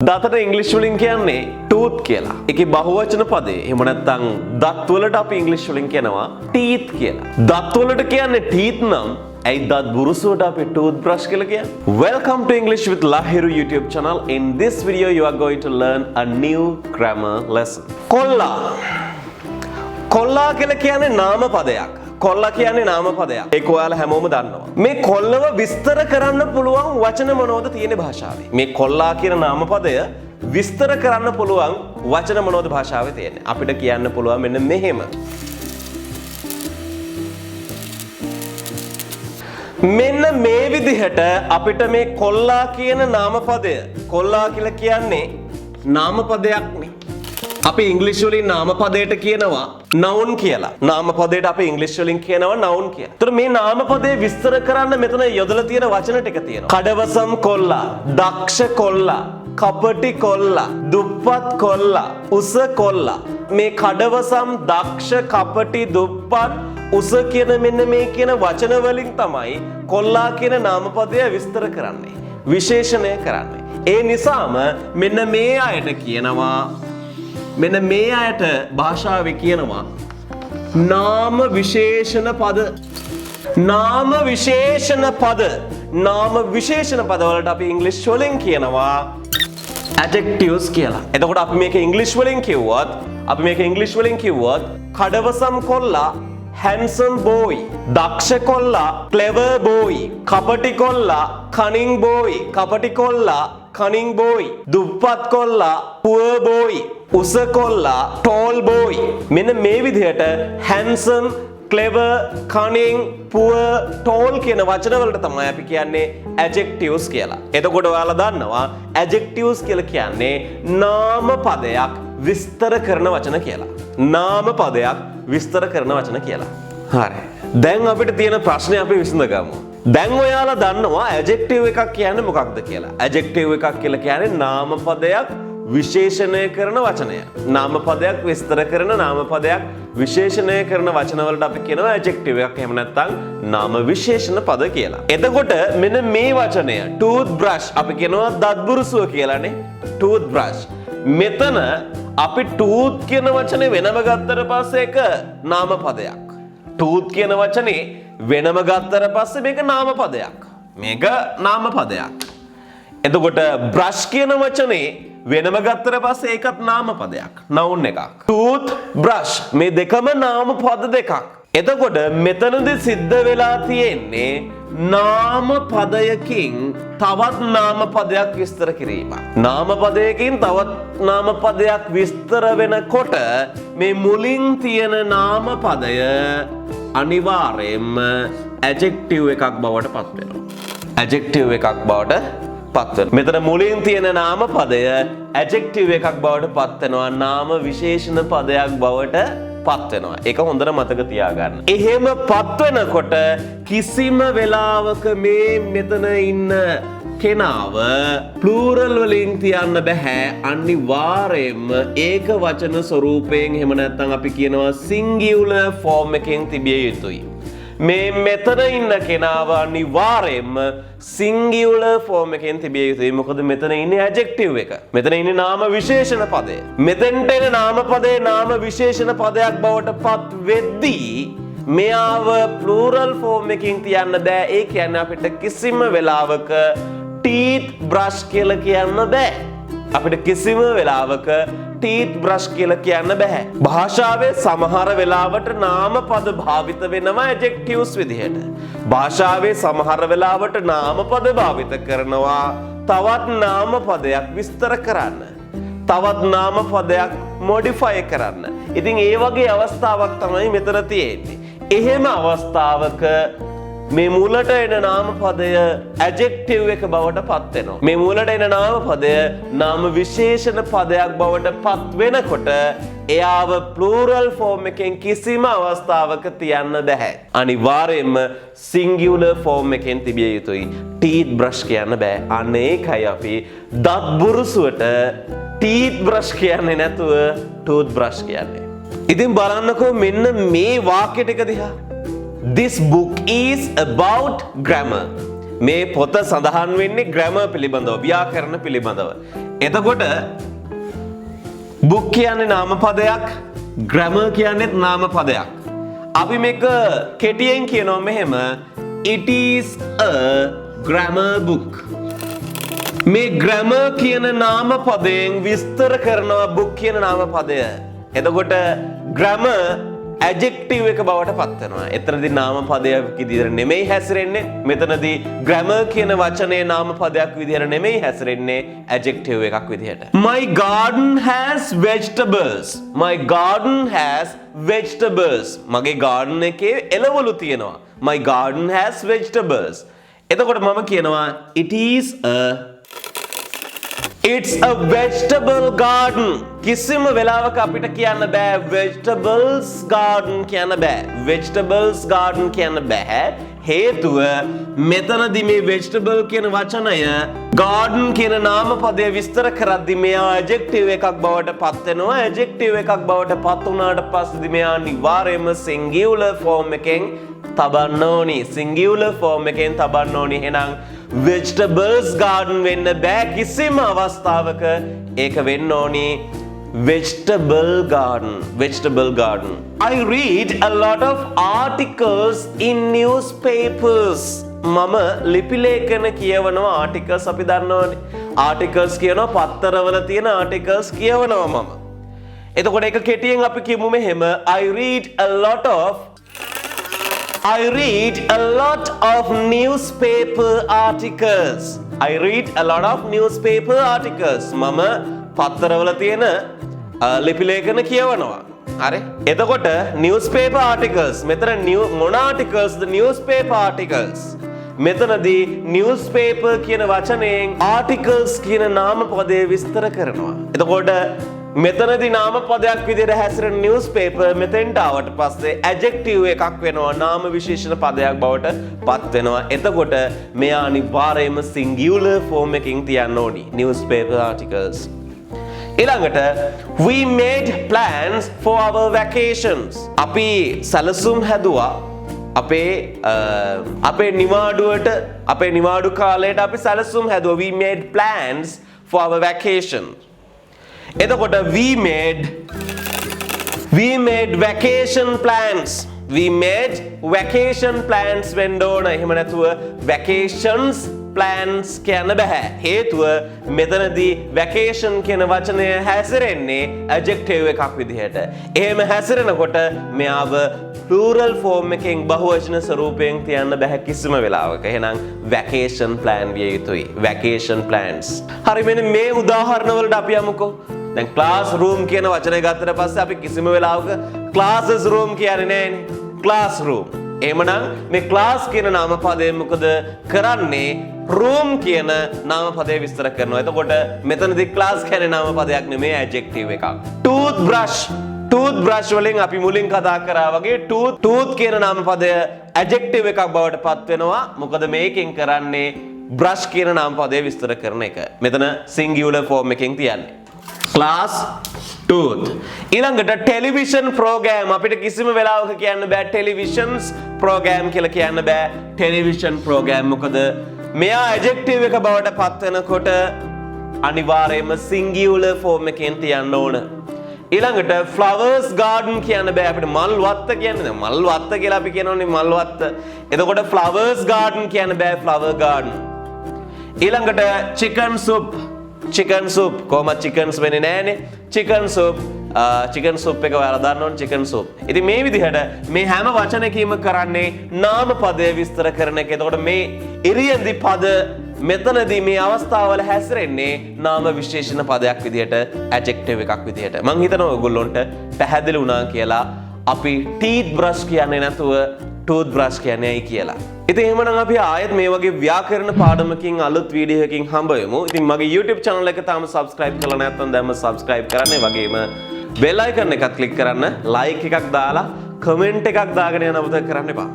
දතට ඉංග්‍රීසි වලින් කියන්නේ tooth කියලා. ඒකේ බහුවචන පදේ. එහෙම නැත්නම් දත් වලට අපි ඉංග්‍රීසි වලින් කියනවා teeth කියලා. දත් වලට කියන්නේ teeth නම් ඇයි දත් බුරුසුවට අපි toothbrush කියලා කියන්නේ? Welcome to English with Lahiru YouTube channel. In this video you are going to learn a new grammar lesson. කොල්ලා. කොල්ලා කියලා කියන්නේ නාම පදයක්. කොල්ලා කියන්නේ නාම පදයක්. ඒක ඔයාලා හැමෝම දන්නවා. මේ කොල්ලව විස්තර කරන්න පුළුවන් වචන මොනවද තියෙන භාෂාවේ? මේ කොල්ලා කියන නාම පදය විස්තර කරන්න පුළුවන් වචන මොනවද භාෂාවේ තියෙන්නේ? අපිට කියන්න පුළුවන් මෙන්න මෙහෙම. මෙන්න මේ විදිහට අපිට මේ කොල්ලා කියන නාම පදය කොල්ලා කියලා කියන්නේ නාම පදයක්නේ. අපි ඉංග්‍රීසි වලින් නාම පදයට කියනවා noun කියලා. නාම පදයට අපි ඉංග්‍රීසි වලින් කියනවා noun කියලා. ඒතර මේ නාම පදේ විස්තර කරන්න මෙතන යොදලා තියෙන වචන ටික තියෙනවා. කඩවසම් කොල්ලා, දක්ෂ කොල්ලා, කපටි කොල්ලා, දුප්පත් කොල්ලා, උස කොල්ලා. මේ කඩවසම්, දක්ෂ, කපටි, දුප්පත්, උස කියන මෙන්න මේ කියන වචන වලින් තමයි කොල්ලා කියන නාම පදය විස්තර කරන්නේ. විශේෂණය කරන්නේ. ඒ නිසාම මෙන්න මේ අයට කියනවා මෙන්න මේ අයට භාෂාවේ කියනවා නාම විශේෂණ පද. නාම විශේෂණ පද. නාම විශේෂණ පද වලට අපි ඉංග්‍රීසි වලින් කියනවා adjectives කියලා. එතකොට අපි මේක ඉංග්‍රීසි වලින් කිව්වොත් කඩවසම් කොල්ලා handsome boy, දක්ෂ කොල්ලා clever boy, කපටි කොල්ලා cunning boy, කපටි කොල්ලා cunning boy, දුප්පත් කොල්ලා poor boy, උස කොල්ලා tall boy. මෙන්න මේ විදිහට handsome, clever, cunning, poor, tall කියන වචන වලට තමයි අපි කියන්නේ adjectives කියලා. එතකොට ඔයාලා දන්නවා adjectives කියලා කියන්නේ නාම පදයක් විස්තර කරන වචන කියලා. නාම පදයක් විස්තර කරන වචන කියලා. හරි. දැන් අපිට තියෙන ප්‍රශ්නේ අපි විසඳගමු. දැන් ඔයාලා දන්නවා adjective එකක් කියන්නේ මොකක්ද කියලා. adjective එකක් කියලා කියන්නේ නාම පදයක් විශේෂණය කරන වචනය. නාම පදයක් විස්තර කරන නාම පදයක් විශේෂණය කරන වචන වලට අපි කියනවා adjective එකක්. එහෙම නැත්නම් නාම විශේෂණ පද කියලා. එතකොට මෙන්න මේ වචනය toothbrush අපි කියනවා දත් බුරුසුව කියලානේ. toothbrush. මෙතන අපි tooth කියන වචනේ වෙනම ගත්තට පස්සේ ඒක නාම පදයක්. tooth කියන වචනේ වෙනම ගත්තට පස්සේ මේක නාම පදයක්. මේක නාම පදයක්. එතකොට brush කියන වචනේ වෙනම ගත්තට පස්සේ ඒකත් නාම පදයක්. noun එකක්. tooth brush මේ දෙකම නාම පද දෙකක්. එතකොට මෙතනදී සිද්ධ වෙලා තියෙන්නේ නාම පදයකින් තවත් නාම පදයක් විස්තර කිරීම. නාම පදයකින් තවත් නාම පදයක් විස්තර වෙනකොට මේ මුලින් තියෙන නාම පදය අනිවාර්යයෙන්ම adjective එකක් බවට පත් වෙනවා. adjective එකක් බවට පත් වෙනවා. මෙතන මුලින් තියෙන නාම පදය adjective එකක් බවට පත් වෙනවා. නාම විශේෂණ පදයක් බවට පත් වෙනවා. ඒක හොඳට මතක තියාගන්න. එහෙම පත් වෙනකොට කිසිම වෙලාවක මේ මෙතන ඉන්න කෙනාව ප්ලූරල් වලින් තියන්න බෑ. අනිවාර්යයෙන්ම ඒක වචන ස්වරූපයෙන් එහෙම නැත්නම් අපි කියනවා සිංගියුලර් ෆෝම් එකෙන් තිබිය යුතුයි. මේ මෙතන ඉන්න කෙනාව අනිවාර්යයෙන්ම සිංගියුලර් ෆෝම් එකෙන් තිබිය යුතුයි. මොකද මෙතන ඉන්නේ adjective එක. මෙතන ඉන්නේ නාම විශේෂණ පදය. මෙතෙන්ට එන නාම පදේ නාම විශේෂණ පදයක් බවට පත් වෙද්දී මෙයාව plural form එකකින් තියන්න බෑ. ඒ කියන්නේ අපිට කිසිම වෙලාවක teeth brush කියලා කියන්න බෑ. අපිට කිසිම වෙලාවක teeth brush කියලා කියන්න බෑ. භාෂාවේ සමහර වෙලාවට නාම පද භාවිත වෙනවා adjectives විදිහට. භාෂාවේ සමහර වෙලාවට නාම පද භාවිත කරනවා තවත් නාම පදයක් විස්තර කරන්න. තවත් නාම පදයක් modify කරන්න. ඉතින් ඒ වගේ අවස්ථාවක් තමයි මෙතන තියෙන්නේ. එහෙම අවස්ථාවක මේ මුලට එන නාම පදය adjective එක බවට පත් වෙනවා. මේ මුලට එන නාම පදය නාම විශේෂණ පදයක් බවට පත් වෙනකොට එයාව plural form එකෙන් කිසිම අවස්ථාවක තියන්න බෑ. අනිවාර්යයෙන්ම singular form එකෙන් තිබිය යුතුයි. teeth brush කියන්න බෑ. අන්න ඒකයි අපි දත් බුරුසුවට teeth brush කියන්නේ නැතුව toothbrush කියන්නේ. ඉතින් බලන්නකෝ මෙන්න මේ වාක්‍ය ටික දිහා. This book is about grammar. මේ පොත සඳහන් වෙන්නේ grammar පිළිබඳව, ව්‍යාකරණ පිළිබඳව. එතකොට book කියන්නේ නාමපදයක්, grammar කියන්නේත් නාමපදයක්. අපි මේක කෙටියෙන් කියනවා මෙහෙම, it is a grammar book. මේ grammar කියන නාමපදයෙන් විස්තර කරනවා book කියන නාමපදය. එතකොට grammar adjective එක බවට පත් වෙනවා. එතනදී නාමපදයක් විදිහට නෙමෙයි හැසිරෙන්නේ. මෙතනදී grammar කියන වචනේ නාමපදයක් විදිහට නෙමෙයි හැසිරෙන්නේ, adjective එකක් විදිහට. My garden has vegetables. My garden has vegetables. මගේ garden එකේ එළවලු තියෙනවා. My garden has vegetables. එතකොට මම කියනවා it's a vegetable garden. කිසිම වෙලාවක අපිට කියන්න බෑ vegetables garden කියන්න බෑ. vegetables garden කියන්න බෑ. හේතුව මෙතනදී මේ vegetable කියන වචනය garden කියන නාමපදය විස්තර කරද්දී මෙයා adjective එකක් බවට පත් වෙනවා. adjective එකක් බවට පත් වුණාට පස්සේදී මෙයා අනිවාර්යයෙන්ම singular form එකෙන් තබන්න ඕනි. singular form එකෙන් තබන්න ඕනි. එහෙනම් vegetables garden වෙන්න බෑ කිසිම අවස්ථාවක. ඒක වෙන්න ඕනි vegetable garden. vegetable garden. I read a lot of articles in newspapers. මම ලිපි ලේඛන කියවනවා. articles අපි දන්නවනේ. articles කියනවා පත්තරවල තියෙන articles කියවනවා මම. එතකොට ඒක කෙටියෙන් අපි කියමු මෙහෙම, I read a lot of newspaper articles. I read a lot of newspaper articles. මම පත්තරවල තියෙන ලිපි ලේඛන කියවනවා. හරි? එතකොට newspaper articles. මෙතන මොන articles? The newspaper articles. මෙතනදී newspaper කියන වචනයෙන් articles කියන නාමපදය විස්තර කරනවා. එතකොට මෙතනදී නාමපදයක් විදිහට හැසිරෙන newspaper මෙතෙන්ට ආවට පස්සේ adjective එකක් වෙනවා, නාම විශේෂණ පදයක් බවට පත් වෙනවා. එතකොට මෙයා අනිවාර්යයෙන්ම singular form එකකින් තියන්න ඕනි, newspaper articles. ඊළඟට we made plans for our vacations. අපි සැලසුම් හැදුවා අපේ නිවාඩු කාලයට අපි සැලසුම් හැදුවා. We made plans for our vacation. එතකොට we made vacation plans. We made vacation plans වෙන්න ඕන. එහෙම නැතුව vacations plans කියන්න බෑ. හේතුව මෙතනදී vacation කියන වචනය හැසිරෙන්නේ adjective එකක් විදිහට. එහෙම හැසිරෙනකොට මෙයාව plural form එකෙන් බහුවචන ස්වරූපයෙන් තියන්න බෑ කිසිම වෙලාවක. එහෙනම් vacation plan විය යුතුයි. vacation plans. හරි, මෙන්න මේ උදාහරණ වලට අපි යමුකෝ. දැන් classroom කියන වචනය ගත්තට පස්සේ අපි කිසිම වෙලාවක classes room කියන්නේ නෑනේ. classroom. එහෙමනම් මේ class කියන නාමපදයෙන් මොකද කරන්නේ? room කියන නාමපදය විස්තර කරනවා. එතකොට මෙතනදී class කියන්නේ නාමපදයක් නෙමෙයි, adjective එකක්. toothbrush වලින් අපි මුලින් කතා කරා වගේ tooth කියන නාමපදය adjective එකක් බවට පත් වෙනවා. මොකද මේකෙන් කරන්නේ brush කියන නාමපදය විස්තර කරන එක. මෙතන singular form එකෙන් තියන්නේ. class tooth. ඊළඟට television program. අපිට කිසිම වෙලාවක කියන්න බෑ televisions program කියලා කියන්න බෑ. television program මොකද මෙයා adjective එක බවට පත් වෙනකොට අනිවාර්යයෙන්ම singular form එකෙන් තියන්න ඕන. ඊළඟට flowers garden කියන්න බෑ. අපිට මල් වත්ත කියන්නේ මල් වත්ත කියලා අපි කියනෝනේ මල් වත්ත. එතකොට flowers garden කියන්න බෑ, flower garden. ඊළඟට chicken soup කොහොමද chickens වෙන්නේ නෑනේ. chicken soup එක ඔයාලා දන්නවනේ, chicken soup. ඉතින් මේ විදිහට මේ හැම වචනයකින්ම කරන්නේ නාමපදය විස්තර කරන එක. එතකොට මේ ඉරියන්දි පද මෙතනදී මේ අවස්ථාවල හැසිරෙන්නේ නාම විශේෂණ පදයක් විදිහට, adjective එකක් විදිහට. මම හිතනවා ඔයගොල්ලොන්ට පැහැදිලි වුණා කියලා. අපි teeth brush කියන්නේ නැතුව toothbrush කියන්නේ ඇයි කියලා. ඉතින් එහෙමනම් අපි ආයෙත් මේ වගේ ව්‍යාකරණ පාඩමකින් අලුත් වීඩියෝ එකකින් හම්බ වෙමු. ඉතින් මගේ YouTube channel එක තාම subscribe කරලා නැත්නම් දැන්ම subscribe කරන්න. ඒ වගේම bell icon එකක් click කරන්න, like එකක් දාලා comment එකක් දාගෙන යන්න අමතක කරන්න එපා.